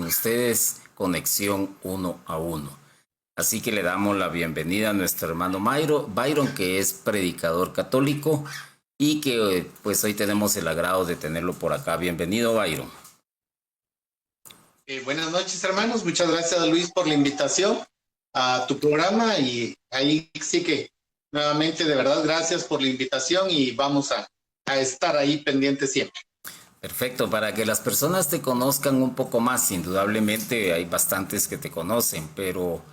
ustedes Conexión Uno a Uno. Así que le damos la bienvenida a nuestro hermano Byron, que es predicador católico y que pues hoy tenemos el agrado de tenerlo por acá. Bienvenido, Byron. Buenas noches, hermanos. Muchas gracias, Luis, por la invitación a tu programa, y ahí sí que nuevamente de verdad gracias por la invitación y vamos a estar ahí pendientes siempre. Perfecto, para que las personas te conozcan un poco más, indudablemente hay bastantes que te conocen, pero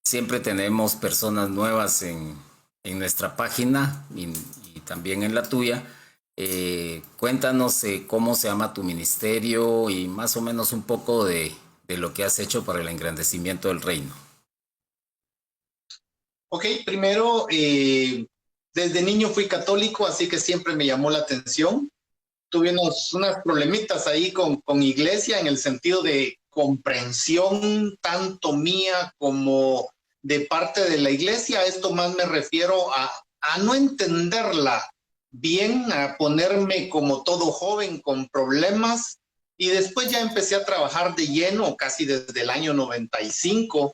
siempre tenemos personas nuevas en nuestra página y también en la tuya. Cuéntanos cómo se llama tu ministerio y más o menos un poco de lo que has hecho para el engrandecimiento del reino. Ok, primero, desde niño fui católico, así que siempre me llamó la atención. Tuve unas problemitas ahí con iglesia en el sentido de comprensión tanto mía como de parte de la iglesia. Esto más me refiero a no entenderla bien, a ponerme como todo joven con problemas, y después ya empecé a trabajar de lleno casi desde el año 95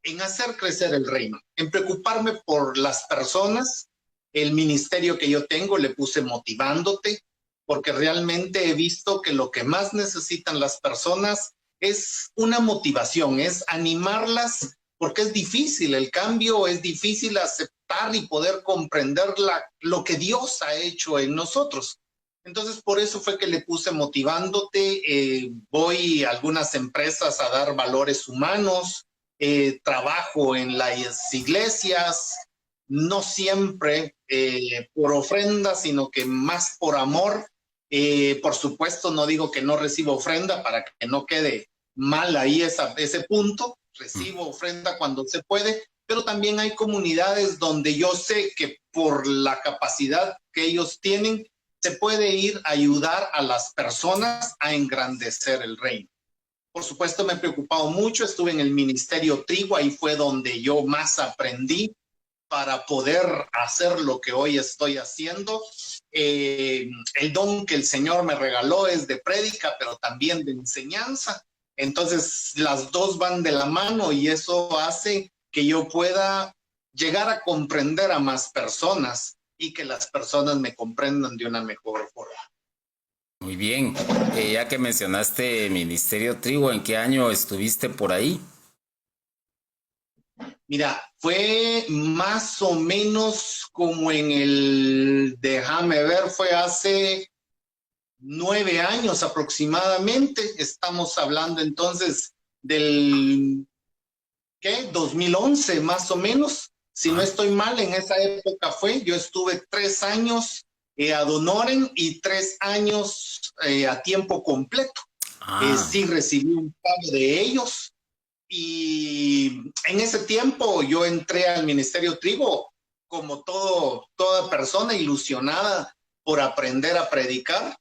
en hacer crecer el reino, en preocuparme por las personas. El ministerio que yo tengo le puse motivándote, porque realmente he visto que lo que más necesitan las personas es una motivación, es animarlas, porque es difícil el cambio, es difícil aceptar y poder comprender lo que Dios ha hecho en nosotros. Entonces, por eso fue que le puse motivándote. Voy a algunas empresas a dar valores humanos, trabajo en las iglesias, no siempre por ofrenda, sino que más por amor. Por supuesto, no digo que no recibo ofrenda para que no quede mal ahí ese punto. Recibo ofrenda cuando se puede, pero también hay comunidades donde yo sé que por la capacidad que ellos tienen, se puede ir a ayudar a las personas a engrandecer el reino. Por supuesto, me he preocupado mucho, estuve en el Ministerio Trigo, ahí fue donde yo más aprendí para poder hacer lo que hoy estoy haciendo. El don que el Señor me regaló es de prédica, pero también de enseñanza. Entonces, las dos van de la mano, y eso hace que yo pueda llegar a comprender a más personas y que las personas me comprendan de una mejor forma. Muy bien, ya que mencionaste Ministerio Trigo, ¿en qué año estuviste por ahí? Mira, fue más o menos como déjame ver, fue hace 9 años aproximadamente. Estamos hablando entonces del, ¿qué? 2011 más o menos. Si no estoy mal, en esa época yo estuve 3 años ad honorem y 3 años a tiempo completo. Sí recibí un pago de ellos. Y en ese tiempo yo entré al Ministerio Trigo como toda persona ilusionada por aprender a predicar,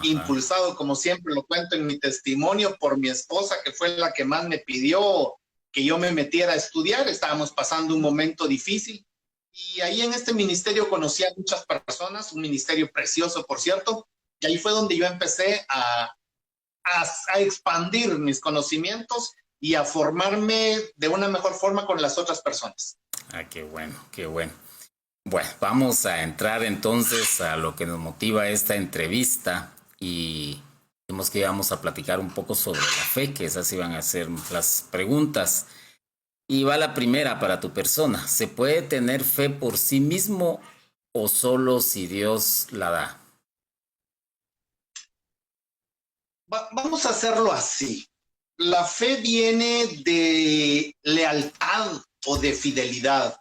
impulsado, como siempre lo cuento en mi testimonio, por mi esposa, que fue la que más me pidió que yo me metiera a estudiar. Estábamos pasando un momento difícil, y ahí en este ministerio conocí a muchas personas, un ministerio precioso, por cierto, y ahí fue donde yo empecé a expandir mis conocimientos y a formarme de una mejor forma con las otras personas. Qué bueno, qué bueno. Bueno, vamos a entrar entonces a lo que nos motiva esta entrevista, y dijimos que íbamos a platicar un poco sobre la fe, que esas iban a ser las preguntas. Y va la primera para tu persona. ¿Se puede tener fe por sí mismo o solo si Dios la da? Vamos a hacerlo así. La fe viene de lealtad o de fidelidad.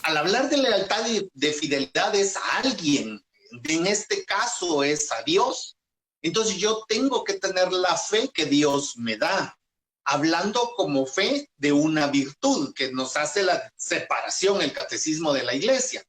Al hablar de lealtad y de fidelidad es a alguien, en este caso es a Dios. Entonces yo tengo que tener la fe que Dios me da, hablando como fe de una virtud que nos hace la separación, el catecismo de la iglesia.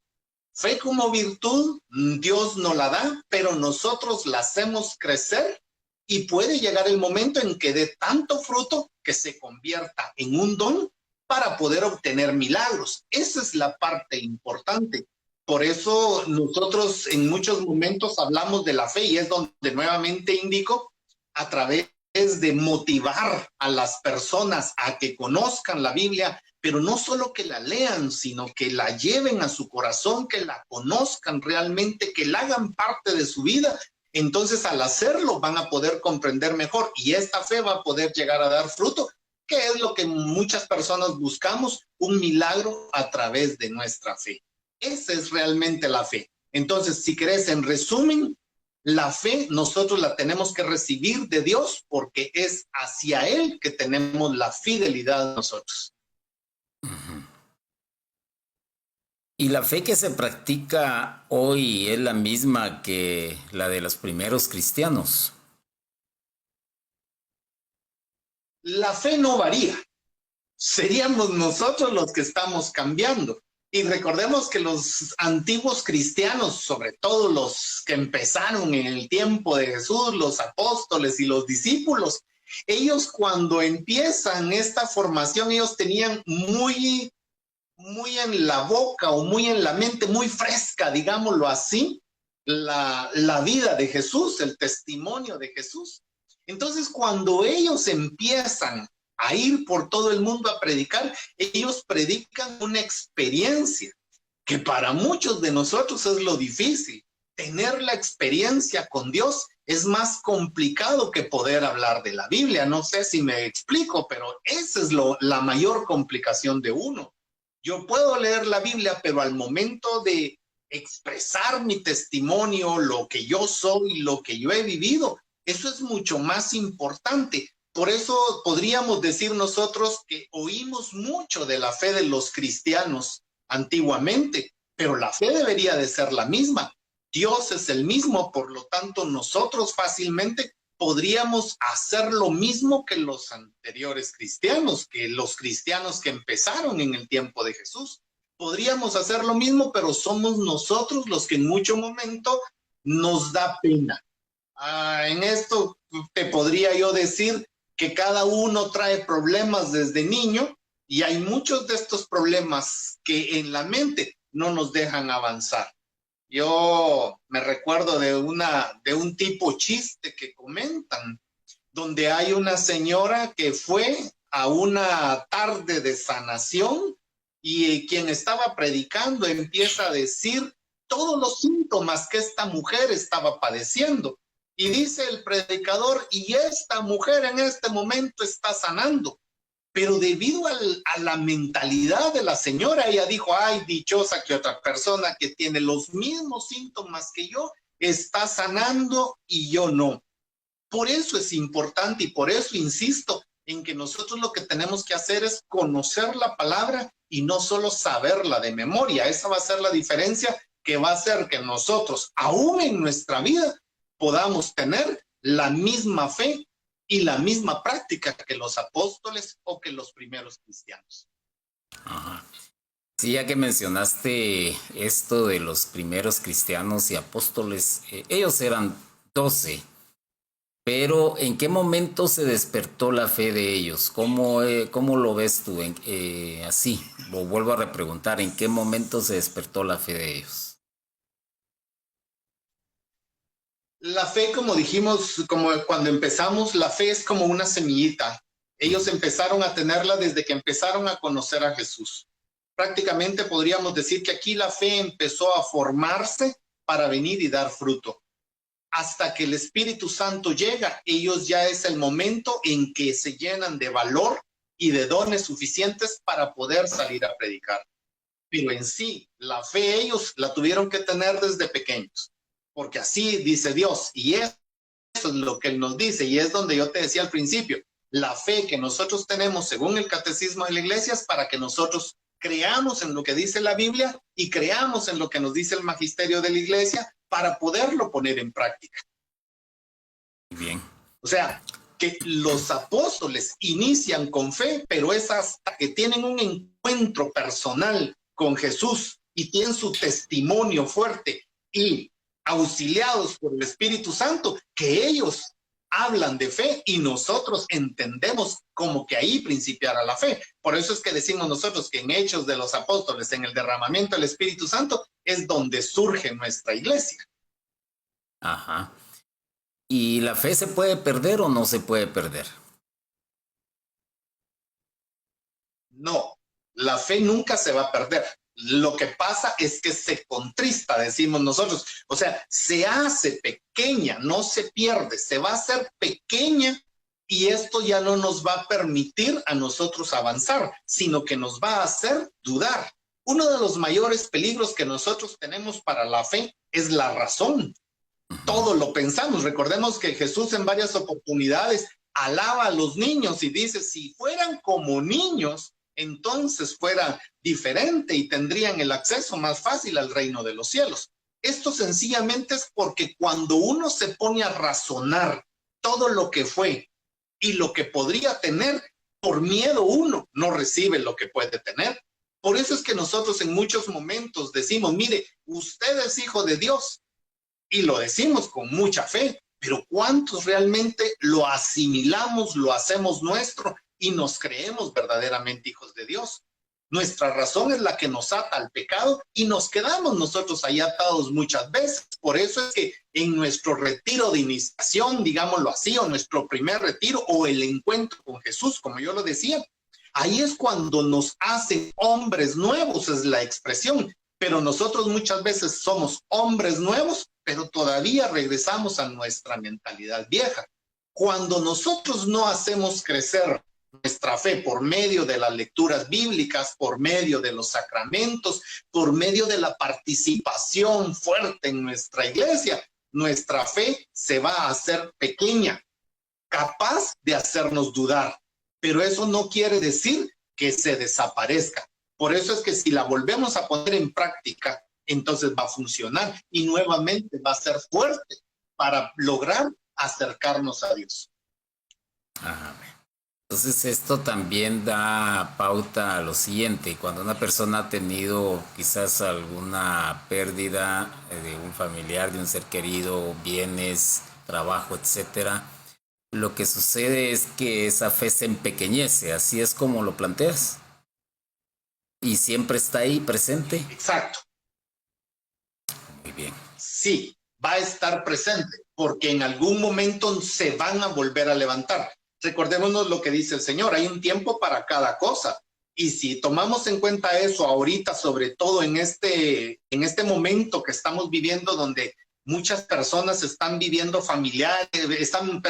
Fe como virtud, Dios nos la da, pero nosotros la hacemos crecer, y puede llegar el momento en que dé tanto fruto que se convierta en un don para poder obtener milagros. Esa es la parte importante. Por eso nosotros en muchos momentos hablamos de la fe, y es donde nuevamente indico, a través es de motivar a las personas a que conozcan la Biblia, pero no solo que la lean, sino que la lleven a su corazón, que la conozcan realmente, que la hagan parte de su vida. Entonces, al hacerlo, van a poder comprender mejor y esta fe va a poder llegar a dar fruto, que es lo que muchas personas buscamos, un milagro a través de nuestra fe. Esa es realmente la fe. Entonces, si querés, en resumen, la fe nosotros la tenemos que recibir de Dios porque es hacia Él que tenemos la fidelidad de nosotros. ¿Y la fe que se practica hoy es la misma que la de los primeros cristianos? La fe no varía. Seríamos nosotros los que estamos cambiando. Y recordemos que los antiguos cristianos, sobre todo los que empezaron en el tiempo de Jesús, los apóstoles y los discípulos, ellos cuando empiezan esta formación, ellos tenían muy en la boca o muy en la mente, muy fresca, digámoslo así, la vida de Jesús, el testimonio de Jesús. Entonces, cuando ellos empiezan a ir por todo el mundo a predicar, ellos predican una experiencia que para muchos de nosotros es lo difícil. Tener la experiencia con Dios es más complicado que poder hablar de la Biblia. No sé si me explico, pero esa es la mayor complicación de uno. Yo puedo leer la Biblia, pero al momento de expresar mi testimonio, lo que yo soy, lo que yo he vivido, eso es mucho más importante. Por eso podríamos decir nosotros que oímos mucho de la fe de los cristianos antiguamente, pero la fe debería de ser la misma. Dios es el mismo, por lo tanto nosotros fácilmente podríamos hacer lo mismo que los anteriores cristianos, que los cristianos que empezaron en el tiempo de Jesús. Podríamos hacer lo mismo, pero somos nosotros los que en mucho momento nos da pena. En esto te podría yo decir que cada uno trae problemas desde niño y hay muchos de estos problemas que en la mente no nos dejan avanzar. Yo me recuerdo de un tipo chiste que comentan, donde hay una señora que fue a una tarde de sanación y quien estaba predicando empieza a decir todos los síntomas que esta mujer estaba padeciendo. Y dice el predicador, y esta mujer en este momento está sanando. Pero debido a la mentalidad de la señora, ella dijo, ay, dichosa que otra persona que tiene los mismos síntomas que yo está sanando y yo no. Por eso es importante y por eso insisto en que nosotros lo que tenemos que hacer es conocer la palabra y no solo saberla de memoria. Esa va a ser la diferencia que va a hacer que nosotros, aún en nuestra vida, podamos tener la misma fe y la misma práctica que los apóstoles o que los primeros cristianos. Ajá. Sí, ya que mencionaste esto de los primeros cristianos y apóstoles, ellos eran 12, pero ¿en qué momento se despertó la fe de ellos? ¿Cómo lo ves tú? Así, lo vuelvo a repreguntar, ¿en qué momento se despertó la fe de ellos? La fe, como dijimos, como cuando empezamos, la fe es como una semillita. Ellos empezaron a tenerla desde que empezaron a conocer a Jesús. Prácticamente podríamos decir que aquí la fe empezó a formarse para venir y dar fruto. Hasta que el Espíritu Santo llega, ellos ya es el momento en que se llenan de valor y de dones suficientes para poder salir a predicar. Pero en sí, la fe ellos la tuvieron que tener desde pequeños. Porque así dice Dios, y eso es lo que Él nos dice, y es donde yo te decía al principio, la fe que nosotros tenemos según el catecismo de la iglesia es para que nosotros creamos en lo que dice la Biblia y creamos en lo que nos dice el magisterio de la iglesia para poderlo poner en práctica. Bien. O sea, que los apóstoles inician con fe, pero es hasta que tienen un encuentro personal con Jesús y tienen su testimonio fuerte y auxiliados por el Espíritu Santo, que ellos hablan de fe y nosotros entendemos como que ahí principiara la fe. Por eso es que decimos nosotros que en Hechos de los Apóstoles, en el derramamiento del Espíritu Santo, es donde surge nuestra iglesia. Ajá. ¿Y la fe se puede perder o no se puede perder? No, la fe nunca se va a perder. Lo que pasa es que se contrista, decimos nosotros. O sea, se hace pequeña, no se pierde, se va a hacer pequeña y esto ya no nos va a permitir a nosotros avanzar, sino que nos va a hacer dudar. Uno de los mayores peligros que nosotros tenemos para la fe es la razón. Todo lo pensamos. Recordemos que Jesús en varias oportunidades alaba a los niños y dice, si fueran como niños, entonces fuera diferente y tendrían el acceso más fácil al reino de los cielos. Esto sencillamente es porque cuando uno se pone a razonar todo lo que fue y lo que podría tener, por miedo uno no recibe lo que puede tener. Por eso es que nosotros en muchos momentos decimos, mire, usted es hijo de Dios, y lo decimos con mucha fe, pero ¿cuántos realmente lo asimilamos, lo hacemos nuestro y nos creemos verdaderamente hijos de Dios? Nuestra razón es la que nos ata al pecado y nos quedamos nosotros ahí atados muchas veces. Por eso es que en nuestro retiro de iniciación, digámoslo así, o nuestro primer retiro o el encuentro con Jesús, como yo lo decía, ahí es cuando nos hacen hombres nuevos, es la expresión. Pero nosotros muchas veces somos hombres nuevos, pero todavía regresamos a nuestra mentalidad vieja. Cuando nosotros no hacemos crecer nuestra fe por medio de las lecturas bíblicas, por medio de los sacramentos, por medio de la participación fuerte en nuestra iglesia, nuestra fe se va a hacer pequeña, capaz de hacernos dudar. Pero eso no quiere decir que se desaparezca. Por eso es que si la volvemos a poner en práctica, entonces va a funcionar y nuevamente va a ser fuerte para lograr acercarnos a Dios. Ajá. Entonces esto también da pauta a lo siguiente: cuando una persona ha tenido quizás alguna pérdida de un familiar, de un ser querido, bienes, trabajo, etcétera, lo que sucede es que esa fe se empequeñece, así es como lo planteas, y siempre está ahí presente. Exacto. Muy bien. Sí, va a estar presente porque en algún momento se van a volver a levantar. Recordémonos lo que dice el Señor, hay un tiempo para cada cosa. Y si tomamos en cuenta eso ahorita, sobre todo en este momento que estamos viviendo, donde muchas personas están viviendo familiares, están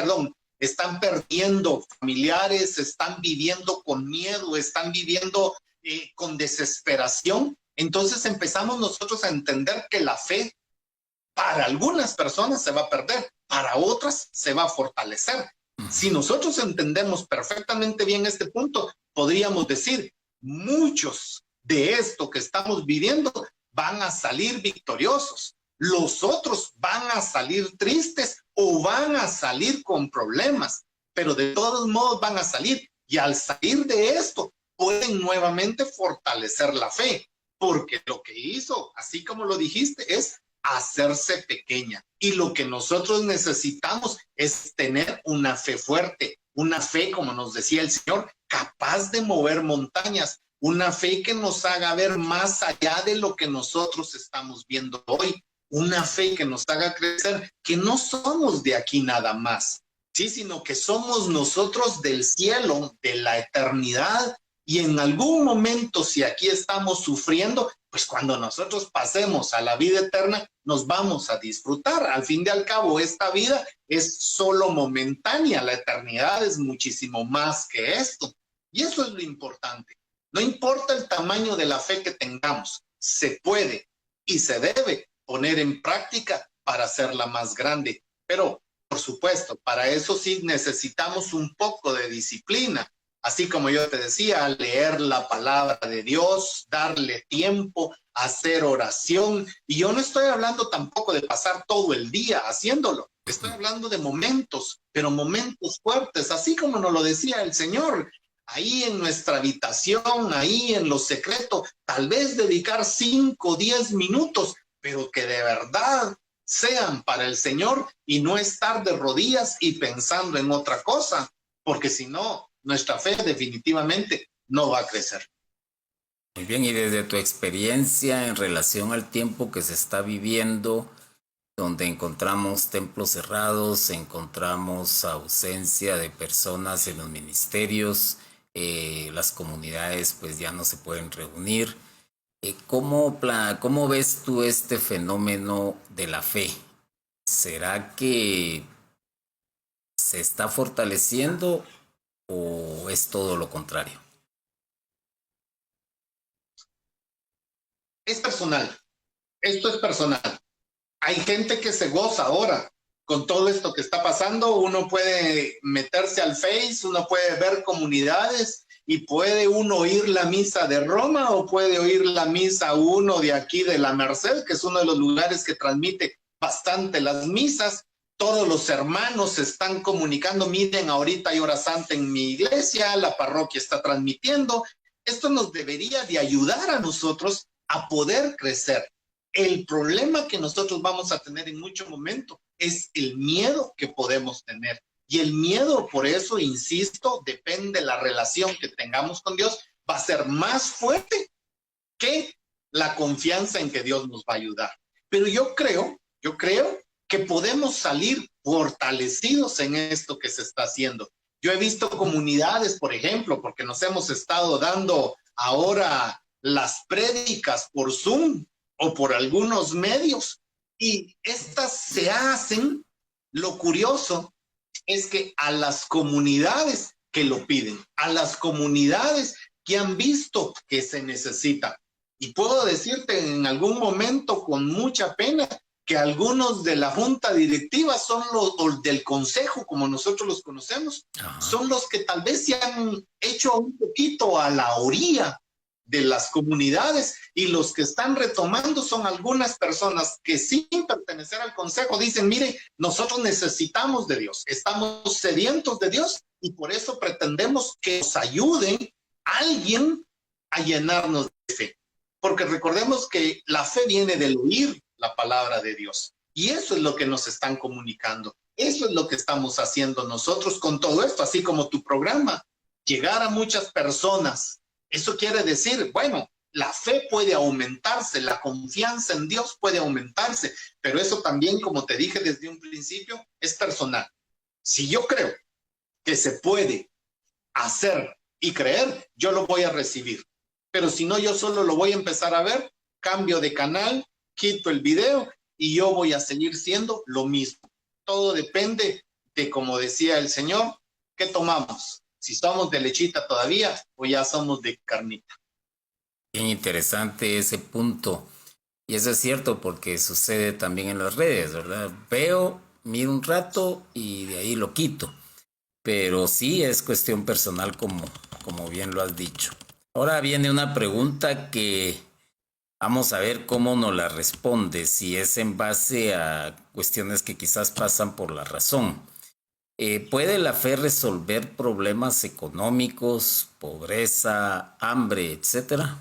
perdiendo familiares, están viviendo con miedo, están viviendo con desesperación, entonces empezamos nosotros a entender que la fe para algunas personas se va a perder, para otras se va a fortalecer. Si nosotros entendemos perfectamente bien este punto, podríamos decir, muchos de esto que estamos viviendo van a salir victoriosos. Los otros van a salir tristes o van a salir con problemas, pero de todos modos van a salir. Y al salir de esto, pueden nuevamente fortalecer la fe, porque lo que hizo, así como lo dijiste, es hacerse pequeña. Y lo que nosotros necesitamos es tener una fe fuerte, una fe, como nos decía el Señor, capaz de mover montañas, una fe que nos haga ver más allá de lo que nosotros estamos viendo hoy, una fe que nos haga crecer, que no somos de aquí nada más, ¿sí? Sino que somos nosotros del cielo, de la eternidad, y en algún momento, si aquí estamos sufriendo, pues cuando nosotros pasemos a la vida eterna, nos vamos a disfrutar. Al fin y al cabo, esta vida es solo momentánea, la eternidad es muchísimo más que esto. Y eso es lo importante. No importa el tamaño de la fe que tengamos, se puede y se debe poner en práctica para hacerla más grande. Pero, por supuesto, para eso sí necesitamos un poco de disciplina. Así como yo te decía, leer la palabra de Dios, darle tiempo, hacer oración. Y yo no estoy hablando tampoco de pasar todo el día haciéndolo. Estoy hablando de momentos, pero momentos fuertes, así como nos lo decía el Señor. Ahí en nuestra habitación, ahí en lo secreto, tal vez dedicar 5 o 10 minutos, pero que de verdad sean para el Señor y no estar de rodillas y pensando en otra cosa, porque si no, nuestra fe definitivamente no va a crecer. Muy bien, y desde tu experiencia en relación al tiempo que se está viviendo, donde encontramos templos cerrados, encontramos ausencia de personas en los ministerios, las comunidades pues ya no se pueden reunir. ¿Cómo ves tú este fenómeno de la fe? ¿Será que se está fortaleciendo o es todo lo contrario? Es personal, esto es personal. Hay gente que se goza ahora con todo esto que está pasando. Uno puede meterse al Face, uno puede ver comunidades y puede uno oír la misa de Roma o puede oír la misa uno de aquí de la Merced, que es uno de los lugares que transmite bastante las misas. Todos los hermanos se están comunicando, miren, ahorita hay hora santa en mi iglesia, la parroquia está transmitiendo. Esto nos debería de ayudar a nosotros a poder crecer. El problema que nosotros vamos a tener en mucho momento es el miedo que podemos tener. Y el miedo, por eso, insisto, depende de la relación que tengamos con Dios, va a ser más fuerte que la confianza en que Dios nos va a ayudar. Pero yo creo que podemos salir fortalecidos en esto que se está haciendo. Yo he visto comunidades, por ejemplo, porque nos hemos estado dando ahora las prédicas por Zoom o por algunos medios, y estas se hacen. Lo curioso es que a las comunidades que lo piden, a las comunidades que han visto que se necesita. Y puedo decirte en algún momento con mucha pena que algunos de la junta directiva son los del consejo, como nosotros los conocemos, son los que tal vez se han hecho un poquito a la orilla de las comunidades, y los que están retomando son algunas personas que sin pertenecer al consejo dicen, mire, nosotros necesitamos de Dios, estamos sedientos de Dios y por eso pretendemos que nos ayude alguien a llenarnos de fe. Porque recordemos que la fe viene del oír la palabra de Dios, y eso es lo que nos están comunicando. Eso es lo que estamos haciendo nosotros con todo esto, así como tu programa, llegar a muchas personas. Eso quiere decir, bueno, la fe puede aumentarse, la confianza en Dios puede aumentarse, pero eso también, como te dije desde un principio, es personal. Si yo creo que se puede hacer y creer, yo lo voy a recibir. Pero si no, yo solo lo voy a empezar a ver, cambio de canal, quito el video y yo voy a seguir siendo lo mismo. Todo depende de, como decía el Señor, ¿qué tomamos? Si somos de lechita todavía o ya somos de carnita. Bien interesante ese punto. Y eso es cierto porque sucede también en las redes, ¿verdad? Veo, miro un rato y de ahí lo quito. Pero sí es cuestión personal como bien lo has dicho. Ahora viene una pregunta que vamos a ver cómo nos la responde, si es en base a cuestiones que quizás pasan por la razón. ¿Puede la fe resolver problemas económicos, pobreza, hambre, etcétera?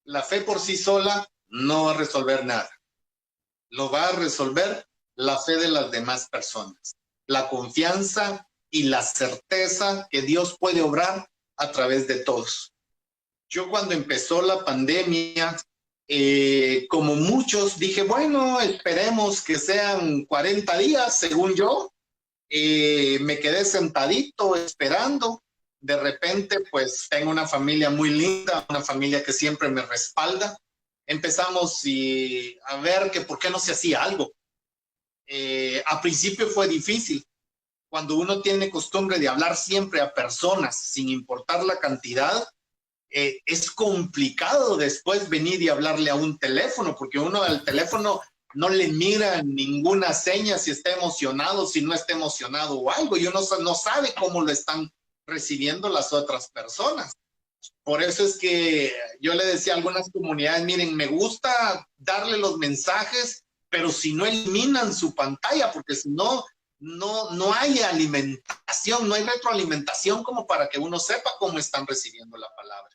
La fe por sí sola no va a resolver nada. Lo va a resolver la fe de las demás personas. La confianza y la certeza que Dios puede obrar a través de todos. Yo cuando empezó la pandemia, como muchos, dije, bueno, esperemos que sean 40 días, según yo. Me quedé sentadito esperando. De repente, pues tengo una familia muy linda, una familia que siempre me respalda. Empezamos a ver que por qué no se hacía algo. A principio fue difícil. Cuando uno tiene costumbre de hablar siempre a personas, sin importar la cantidad, es complicado después venir y hablarle a un teléfono, porque uno al teléfono no le mira ninguna seña si está emocionado, si no está emocionado o algo, y uno no sabe cómo lo están recibiendo las otras personas. Por eso es que yo le decía a algunas comunidades, miren, me gusta darle los mensajes, pero si no eliminan su pantalla, porque si no, no hay alimentación, no hay retroalimentación como para que uno sepa cómo están recibiendo la palabra.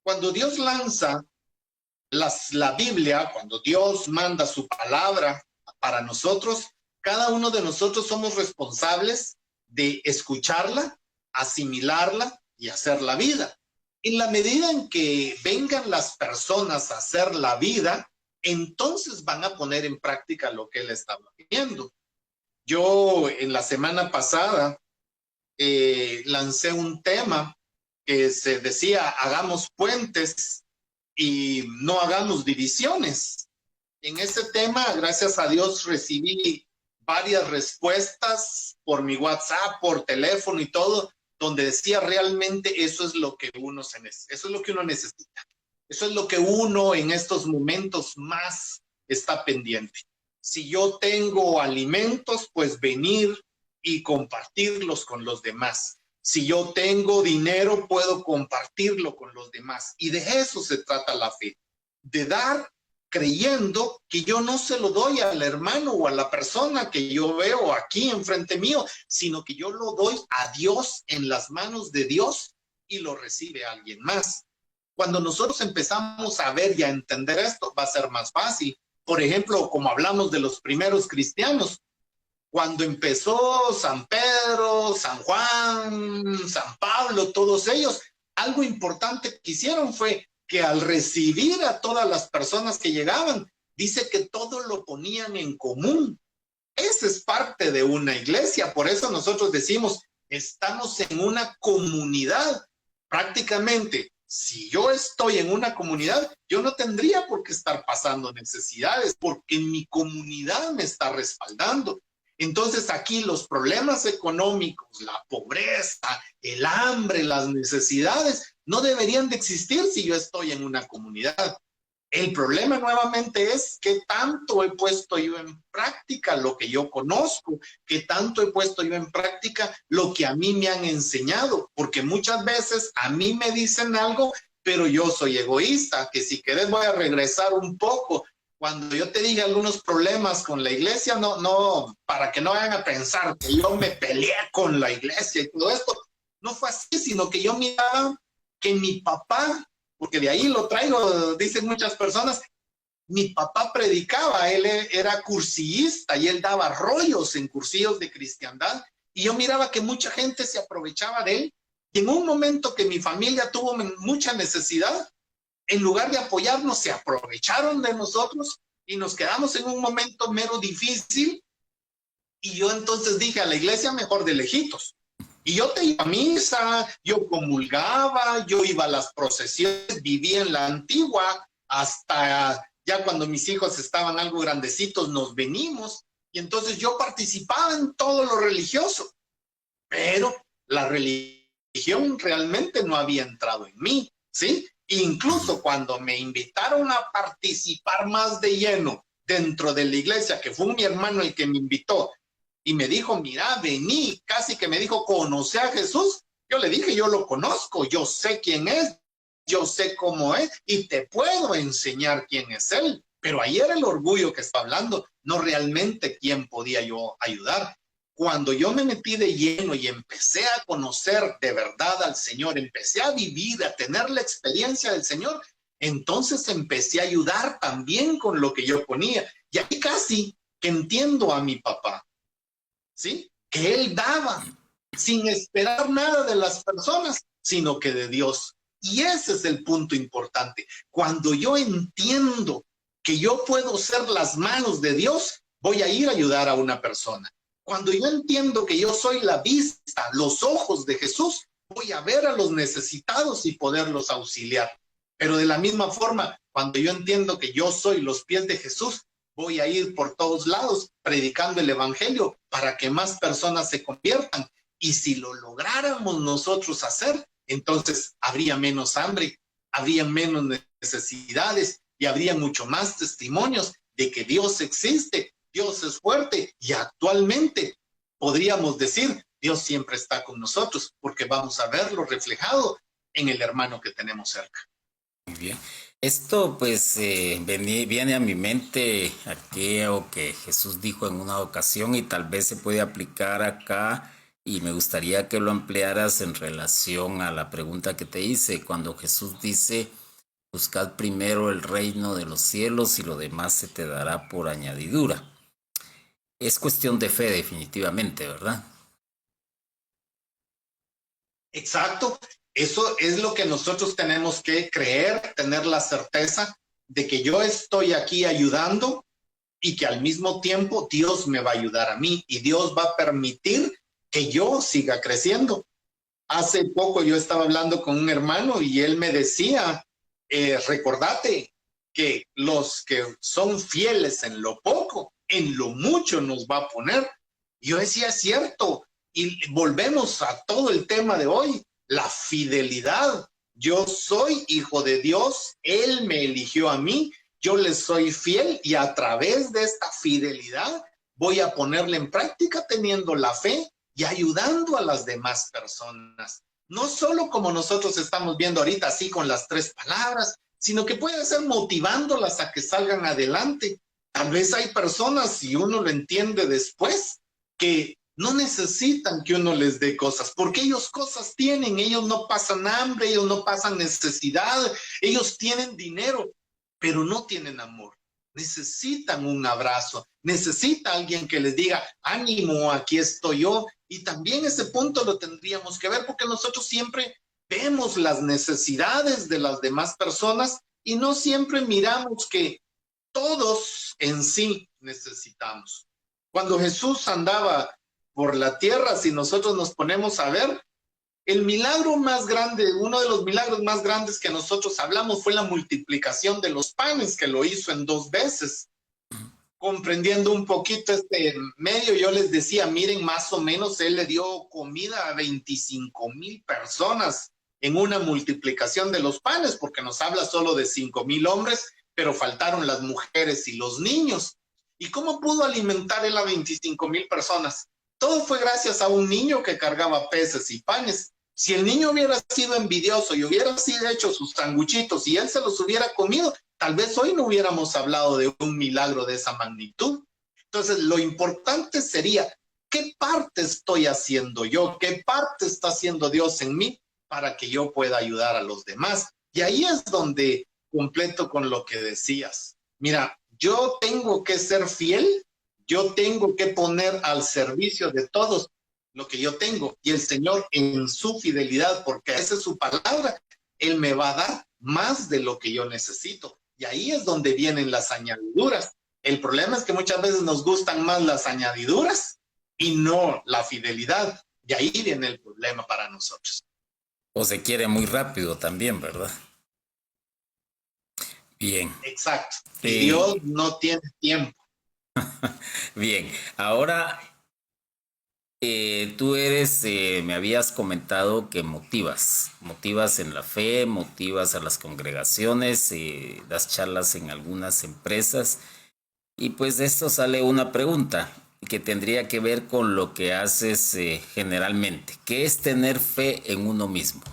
Cuando Dios lanza la Biblia, cuando Dios manda su palabra para nosotros, cada uno de nosotros somos responsables de escucharla, asimilarla y hacer la vida. En la medida en que vengan las personas a hacer la vida, entonces van a poner en práctica lo que él estaba viendo. Yo en la semana pasada lancé un tema que se decía, hagamos puentes y no hagamos divisiones. En ese tema, gracias a Dios, recibí varias respuestas por mi WhatsApp, por teléfono y todo, donde decía realmente eso es lo que uno eso es lo que uno necesita. Eso es lo que uno en estos momentos más está pendiente. Si yo tengo alimentos, pues venir y compartirlos con los demás. Si yo tengo dinero, puedo compartirlo con los demás. Y de eso se trata la fe, de dar creyendo que yo no se lo doy al hermano o a la persona que yo veo aquí enfrente mío, sino que yo lo doy a Dios, en las manos de Dios, y lo recibe alguien más. Cuando nosotros empezamos a ver y a entender esto, va a ser más fácil. Por ejemplo, como hablamos de los primeros cristianos, cuando empezó San Pedro, San Juan, San Pablo, todos ellos, algo importante que hicieron fue que al recibir a todas las personas que llegaban, dice que todo lo ponían en común. Esa es parte de una iglesia. Por eso nosotros decimos, estamos en una comunidad. Prácticamente, si yo estoy en una comunidad, yo no tendría por qué estar pasando necesidades, porque mi comunidad me está respaldando. Entonces aquí los problemas económicos, la pobreza, el hambre, las necesidades, no deberían de existir si yo estoy en una comunidad. El problema nuevamente es qué tanto he puesto yo en práctica lo que yo conozco, qué tanto he puesto yo en práctica lo que a mí me han enseñado, porque muchas veces a mí me dicen algo, pero yo soy egoísta, que si querés voy a regresar un poco. Cuando yo te diga algunos problemas con la iglesia, no, para que no vayan a pensar que yo me peleé con la iglesia y todo esto, no fue así, sino que yo miraba que mi papá, porque de ahí lo traigo, dicen muchas personas, mi papá predicaba, él era cursillista y él daba rollos en cursillos de cristiandad, y yo miraba que mucha gente se aprovechaba de él, y en un momento que mi familia tuvo mucha necesidad, en lugar de apoyarnos, se aprovecharon de nosotros y nos quedamos en un momento mero difícil. Y yo entonces dije a la iglesia, mejor de lejitos. Y yo te iba a misa, yo comulgaba, yo iba a las procesiones, vivía en la antigua, hasta ya cuando mis hijos estaban algo grandecitos nos venimos. Y entonces yo participaba en todo lo religioso, pero la religión realmente no había entrado en mí, ¿sí? Incluso cuando me invitaron a participar más de lleno dentro de la iglesia, que fue mi hermano el que me invitó, y me dijo, mira, vení, casi que me dijo, ¿conoce a Jesús? Yo le dije, yo lo conozco, yo sé quién es, yo sé cómo es, y te puedo enseñar quién es él. Pero ahí era el orgullo que está hablando, no realmente quién podía yo ayudar. Cuando yo me metí de lleno y empecé a conocer de verdad al Señor, empecé a vivir, a tener la experiencia del Señor, entonces empecé a ayudar también con lo que yo ponía. Y ahí casi que entiendo a mi papá, ¿sí? Que él daba sin esperar nada de las personas, sino que de Dios. Y ese es el punto importante. Cuando yo entiendo que yo puedo ser las manos de Dios, voy a ir a ayudar a una persona. Cuando yo entiendo que yo soy la vista, los ojos de Jesús, voy a ver a los necesitados y poderlos auxiliar. Pero de la misma forma, cuando yo entiendo que yo soy los pies de Jesús, voy a ir por todos lados predicando el evangelio para que más personas se conviertan. Y si lo lográramos nosotros hacer, entonces habría menos hambre, habría menos necesidades y habría mucho más testimonios de que Dios existe. Dios es fuerte y actualmente podríamos decir, Dios siempre está con nosotros porque vamos a verlo reflejado en el hermano que tenemos cerca. Muy bien. Esto pues viene a mi mente aquello que Jesús dijo en una ocasión y tal vez se puede aplicar acá y me gustaría que lo ampliaras en relación a la pregunta que te hice cuando Jesús dice, buscad primero el reino de los cielos y lo demás se te dará por añadidura. Es cuestión de fe definitivamente, ¿verdad? Exacto. Eso es lo que nosotros tenemos que creer, tener la certeza de que yo estoy aquí ayudando y que al mismo tiempo Dios me va a ayudar a mí y Dios va a permitir que yo siga creciendo. Hace poco yo estaba hablando con un hermano y él me decía, recordate que los que son fieles en lo poco, en lo mucho nos va a poner. Y yo decía, es cierto, y volvemos a todo el tema de hoy, la fidelidad. Yo soy hijo de Dios, Él me eligió a mí, yo le soy fiel y a través de esta fidelidad voy a ponerla en práctica teniendo la fe y ayudando a las demás personas. No solo como nosotros estamos viendo ahorita, así con las 3 palabras, sino que puede ser motivándolas a que salgan adelante. Tal vez hay personas, si uno lo entiende después, que no necesitan que uno les dé cosas, porque ellos cosas tienen, ellos no pasan hambre, ellos no pasan necesidad, ellos tienen dinero, pero no tienen amor. Necesitan un abrazo, necesita alguien que les diga, ánimo, aquí estoy yo. Y también ese punto lo tendríamos que ver porque nosotros siempre vemos las necesidades de las demás personas y no siempre miramos que todos en sí necesitamos. Cuando Jesús andaba por la tierra, si nosotros nos ponemos a ver, el milagro más grande, uno de los milagros más grandes que nosotros hablamos fue la multiplicación de los panes, que lo hizo en 2 veces. Comprendiendo un poquito este medio, yo les decía, miren, más o menos él le dio comida a 25,000 personas en una multiplicación de los panes, porque nos habla solo de 5,000 hombres, pero faltaron las mujeres y los niños. ¿Y cómo pudo alimentar él a 25,000 personas? Todo fue gracias a un niño que cargaba peces y panes. Si el niño hubiera sido envidioso y hubiera sido hecho sus sanguchitos y él se los hubiera comido, tal vez hoy no hubiéramos hablado de un milagro de esa magnitud. Entonces, lo importante sería, ¿qué parte estoy haciendo yo? ¿Qué parte está haciendo Dios en mí para que yo pueda ayudar a los demás? Y ahí es donde completo con lo que decías. Mira, yo tengo que ser fiel, yo tengo que poner al servicio de todos lo que yo tengo. Y el Señor en su fidelidad, porque esa es su palabra, Él me va a dar más de lo que yo necesito. Y ahí es donde vienen las añadiduras. El problema es que muchas veces nos gustan más las añadiduras y no la fidelidad. Y ahí viene el problema para nosotros. O se quiere muy rápido también, ¿verdad? Bien. Exacto. Y Dios no tiene tiempo. Bien. Ahora, tú eres, me habías comentado que motivas en la fe, motivas a las congregaciones, das charlas en algunas empresas y pues de esto sale una pregunta que tendría que ver con lo que haces generalmente. ¿Qué es tener fe en uno mismo?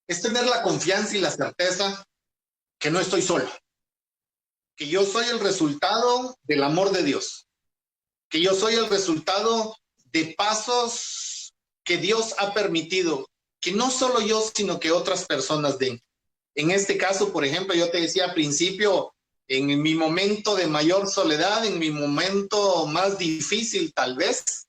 Es tener la confianza y la certeza que no estoy solo, que yo soy el resultado del amor de Dios, que yo soy el resultado de pasos que Dios ha permitido, que no solo yo, sino que otras personas den. En este caso, por ejemplo, yo te decía al principio, en mi momento de mayor soledad, en mi momento más difícil tal vez,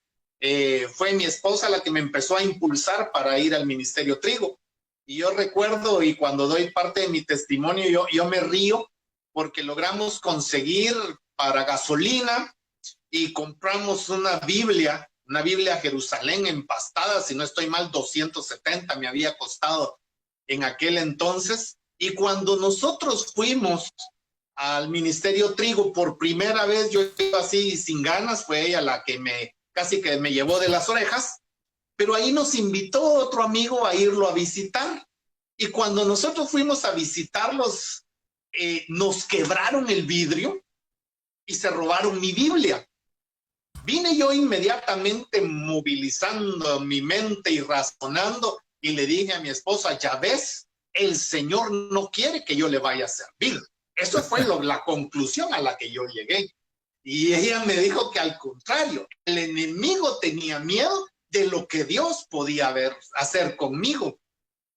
fue mi esposa la que me empezó a impulsar para ir al Ministerio Trigo. Y yo recuerdo, y cuando doy parte de mi testimonio, yo me río porque logramos conseguir para gasolina y compramos una Biblia Jerusalén empastada, si no estoy mal, 270 me había costado en aquel entonces. Y cuando nosotros fuimos al Ministerio Trigo por primera vez, yo iba así sin ganas, fue ella la que casi que me llevó de las orejas, pero ahí nos invitó otro amigo a irlo a visitar. Y cuando nosotros fuimos a visitarlos, nos quebraron el vidrio y se robaron mi Biblia. Vine yo inmediatamente movilizando mi mente y razonando y le dije a mi esposa, ya ves, el Señor no quiere que yo le vaya a servir. Eso fue la conclusión a la que yo llegué. Y ella me dijo que al contrario, el enemigo tenía miedo de lo que Dios podía hacer conmigo.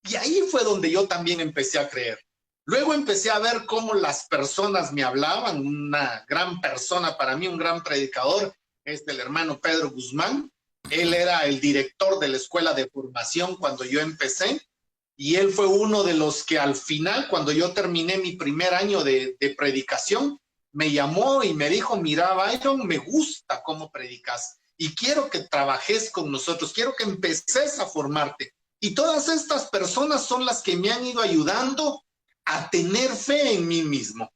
Y ahí fue donde yo también empecé a creer. Luego empecé a ver cómo las personas me hablaban, una gran persona para mí, un gran predicador, es el hermano Pedro Guzmán. Él era el director de la escuela de formación cuando yo empecé. y él fue uno de los que al final, cuando yo terminé mi primer año de predicación, me llamó y me dijo, mira, Byron, me gusta cómo predicas y quiero que trabajes con nosotros, quiero que empeces a formarte. Y todas estas personas son las que me han ido ayudando a tener fe en mí mismo.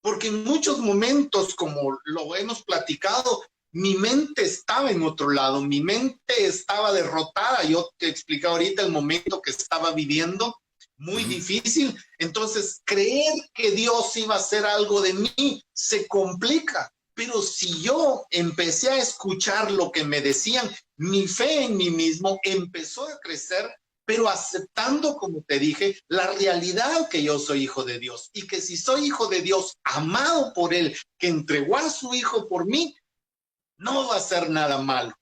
Porque en muchos momentos, como lo hemos platicado, mi mente estaba en otro lado, mi mente estaba derrotada. Yo te expliqué ahorita el momento que estaba viviendo, muy difícil. Entonces, creer que Dios iba a hacer algo de mí se complica. Pero si yo empecé a escuchar lo que me decían, mi fe en mí mismo empezó a crecer, pero aceptando, como te dije, la realidad que yo soy hijo de Dios y que si soy hijo de Dios, amado por Él, que entregó a su hijo por mí, no va a ser nada malo.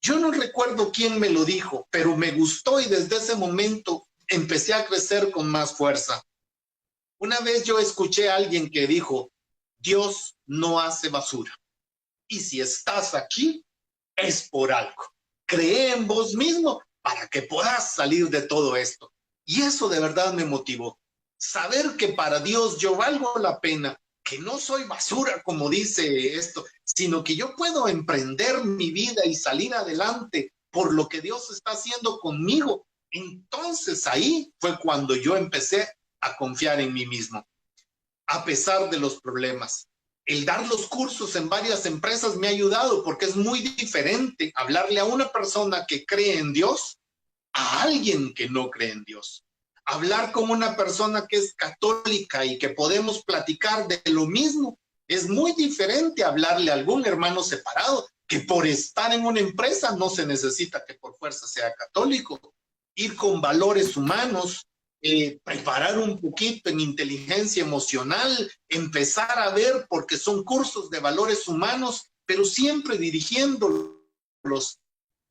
Yo no recuerdo quién me lo dijo, pero me gustó y desde ese momento empecé a crecer con más fuerza. Una vez yo escuché a alguien que dijo, Dios no hace basura. Y si estás aquí, es por algo. Cree en vos mismo para que puedas salir de todo esto. Y eso de verdad me motivó. Saber que para Dios yo valgo la pena, que no soy basura, como dice esto, sino que yo puedo emprender mi vida y salir adelante por lo que Dios está haciendo conmigo. Entonces ahí fue cuando yo empecé a confiar en mí mismo, a pesar de los problemas. El dar los cursos en varias empresas me ha ayudado porque es muy diferente hablarle a una persona que cree en Dios a alguien que no cree en Dios. Hablar con una persona que es católica y que podemos platicar de lo mismo es muy diferente a hablarle a algún hermano separado que por estar en una empresa no se necesita que por fuerza sea católico. Ir con valores humanos, preparar un poquito en inteligencia emocional, empezar a ver, porque son cursos de valores humanos, pero siempre dirigiéndolos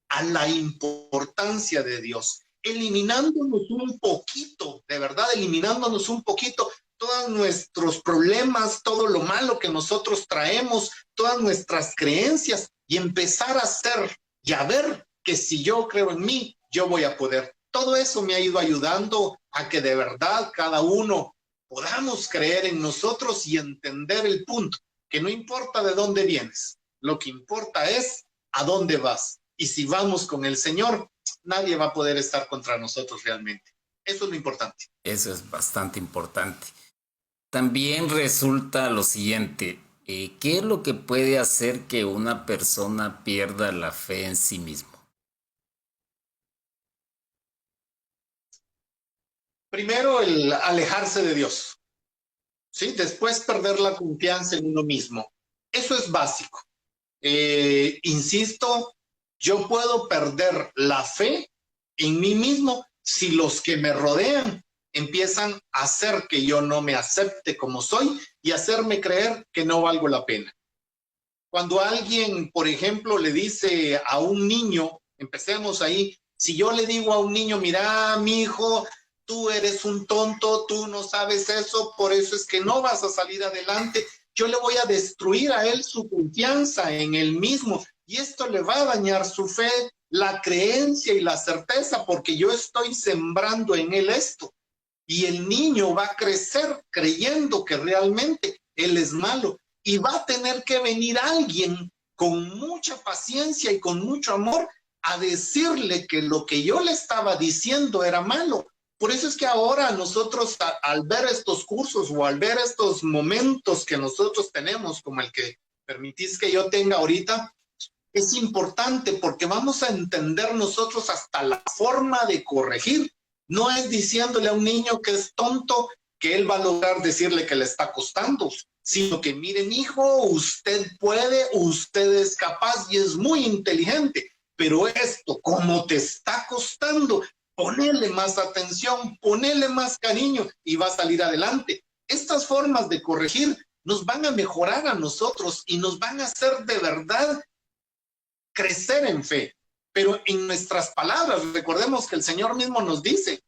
a la importancia de Dios, eliminándonos un poquito, de verdad, eliminándonos un poquito todos nuestros problemas, todo lo malo que nosotros traemos, todas nuestras creencias, y empezar a hacer y a ver que si yo creo en mí, yo voy a poder. Todo eso me ha ido ayudando a que de verdad cada uno podamos creer en nosotros y entender el punto, que no importa de dónde vienes, lo que importa es a dónde vas. Y si vamos con el Señor, nadie va a poder estar contra nosotros realmente. Eso es lo importante. Eso es bastante importante. También resulta lo siguiente, ¿qué es lo que puede hacer que una persona pierda la fe en sí mismo? Primero, el alejarse de Dios, ¿sí? Después, perder la confianza en uno mismo. Eso es básico. Insisto, yo puedo perder la fe en mí mismo si los que me rodean empiezan a hacer que yo no me acepte como soy y hacerme creer que no valgo la pena. Cuando alguien, por ejemplo, le dice a un niño, empecemos ahí, si yo le digo a un niño, mira, mi hijo, tú eres un tonto, tú no sabes eso, por eso es que no vas a salir adelante, yo le voy a destruir a él su confianza en él mismo y esto le va a dañar su fe, la creencia y la certeza porque yo estoy sembrando en él esto y el niño va a crecer creyendo que realmente él es malo y va a tener que venir alguien con mucha paciencia y con mucho amor a decirle que lo que yo le estaba diciendo era malo. Por eso es que ahora nosotros al ver estos cursos o al ver estos momentos que nosotros tenemos, como el que permitís que yo tenga ahorita, es importante porque vamos a entender nosotros hasta la forma de corregir. No es diciéndole a un niño que es tonto que él va a lograr decirle que le está costando, sino que mire, mi hijo, usted puede, usted es capaz y es muy inteligente, pero esto, como te está costando, ponele más atención, ponele más cariño y va a salir adelante. Estas formas de corregir nos van a mejorar a nosotros y nos van a hacer de verdad crecer en fe. Pero en nuestras palabras, recordemos que el Señor mismo nos dice,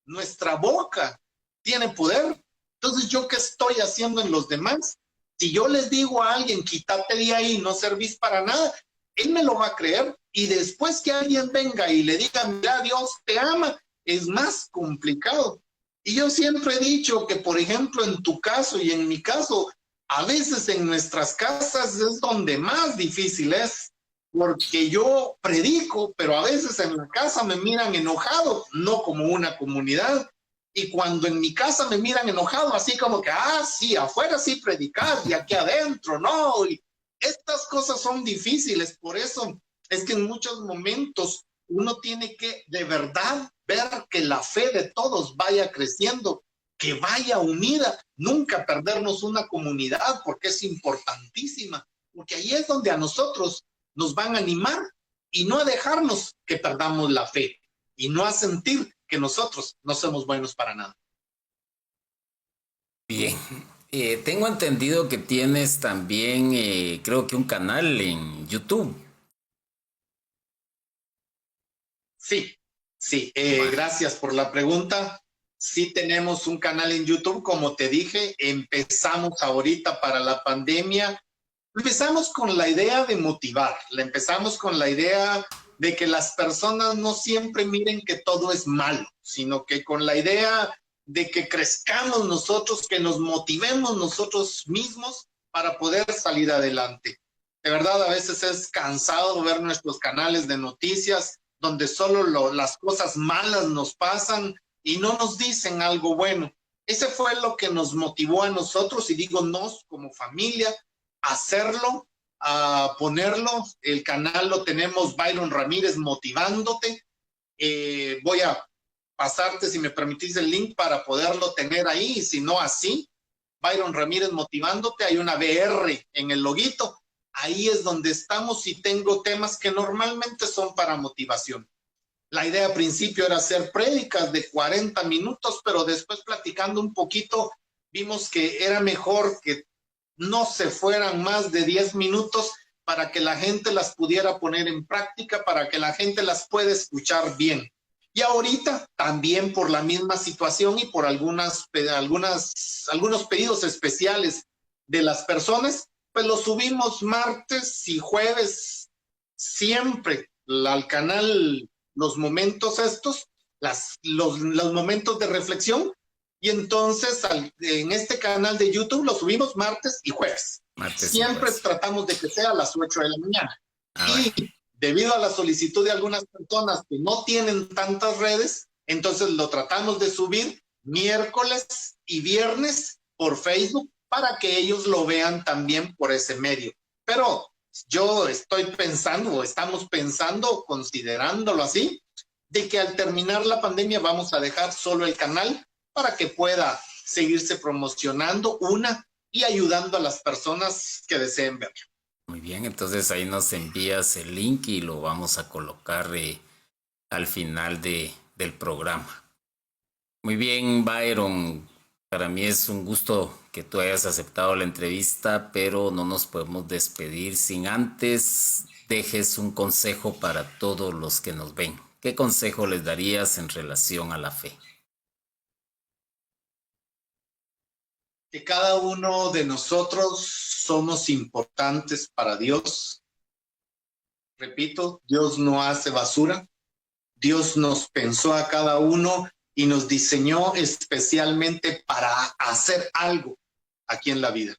nuestra boca tiene poder. Entonces, ¿yo qué estoy haciendo en los demás? Si yo les digo a alguien, quítate de ahí, no servís para nada, él me lo va a creer. Y después que alguien venga y le diga, mira, Dios te ama, es más complicado. Y yo siempre he dicho que, por ejemplo, en tu caso y en mi caso, a veces en nuestras casas es donde más difícil es, porque yo predico, pero a veces en la casa me miran enojado, no como una comunidad. Y cuando en mi casa me miran enojado, así como que, sí, afuera sí predicar y aquí adentro, no. Y estas cosas son difíciles, por eso es que en muchos momentos uno tiene que de verdad ver que la fe de todos vaya creciendo, que vaya unida, nunca perdernos una comunidad porque es importantísima, porque ahí es donde a nosotros nos van a animar y no a dejarnos que perdamos la fe y no a sentir que nosotros no somos buenos para nada. Bien, tengo entendido que tienes también, creo que un canal en YouTube. Sí, sí, gracias por la pregunta. Sí tenemos un canal en YouTube, como te dije, empezamos ahorita para la pandemia. Empezamos con la idea de motivar, empezamos con la idea de que las personas no siempre miren que todo es malo, sino que con la idea de que crezcamos nosotros, que nos motivemos nosotros mismos para poder salir adelante. De verdad, a veces es cansado ver nuestros canales de noticias donde solo las cosas malas nos pasan y no nos dicen algo bueno. Ese fue lo que nos motivó a nosotros, y digo nos como familia, a hacerlo, a ponerlo. El canal lo tenemos Byron Ramírez Motivándote. Voy a pasarte, si me permitís, el link para poderlo tener ahí, y si no así, Byron Ramírez Motivándote, hay una BR en el loguito. Ahí es donde estamos y tengo temas que normalmente son para motivación. La idea al principio era hacer prédicas de 40 minutos, pero después platicando un poquito vimos que era mejor que no se fueran más de 10 minutos para que la gente las pudiera poner en práctica, para que la gente las pueda escuchar bien. Y ahorita también por la misma situación y por algunos pedidos especiales de las personas, pues lo subimos martes y jueves siempre al canal, los momentos estos, los momentos de reflexión. Y entonces en este canal de YouTube lo subimos martes y jueves. Siempre tratamos de que sea a las 8 de la mañana. Y debido a la solicitud de algunas personas que no tienen tantas redes, entonces lo tratamos de subir miércoles y viernes por Facebook para que ellos lo vean también por ese medio. Pero yo estoy pensando, o estamos pensando, considerándolo así, de que al terminar la pandemia vamos a dejar solo el canal para que pueda seguirse promocionando y ayudando a las personas que deseen verlo. Muy bien, entonces ahí nos envías el link y lo vamos a colocar al final del programa. Muy bien, Byron, para mí es un gusto que tú hayas aceptado la entrevista, pero no nos podemos despedir sin antes dejes un consejo para todos los que nos ven. ¿Qué consejo les darías en relación a la fe? Que cada uno de nosotros somos importantes para Dios. Repito, Dios no hace basura. Dios nos pensó a cada uno y nos diseñó especialmente para hacer algo aquí en la vida.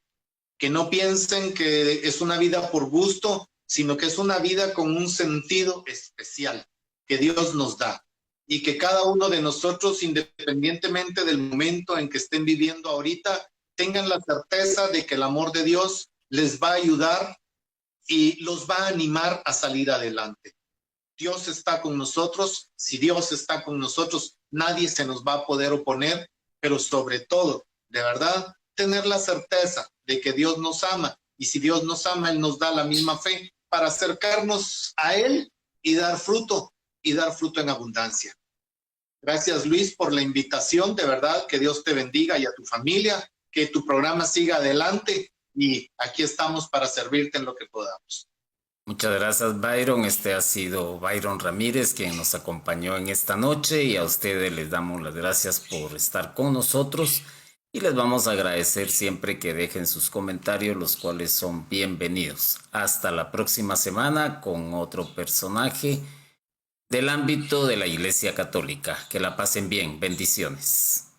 Que no piensen que es una vida por gusto, sino que es una vida con un sentido especial que Dios nos da. Y que cada uno de nosotros, independientemente del momento en que estén viviendo ahorita, tengan la certeza de que el amor de Dios les va a ayudar y los va a animar a salir adelante. Dios está con nosotros. Si Dios está con nosotros, nadie se nos va a poder oponer, pero sobre todo, de verdad, tener la certeza de que Dios nos ama, y si Dios nos ama, Él nos da la misma fe para acercarnos a Él y dar fruto en abundancia. Gracias, Luis, por la invitación. De verdad, que Dios te bendiga y a tu familia, que tu programa siga adelante, y aquí estamos para servirte en lo que podamos. Muchas gracias, Byron. Este ha sido Byron Ramírez, quien nos acompañó en esta noche, y a ustedes les damos las gracias por estar con nosotros y les vamos a agradecer siempre que dejen sus comentarios, los cuales son bienvenidos. Hasta la próxima semana con otro personaje del ámbito de la Iglesia Católica. Que la pasen bien. Bendiciones.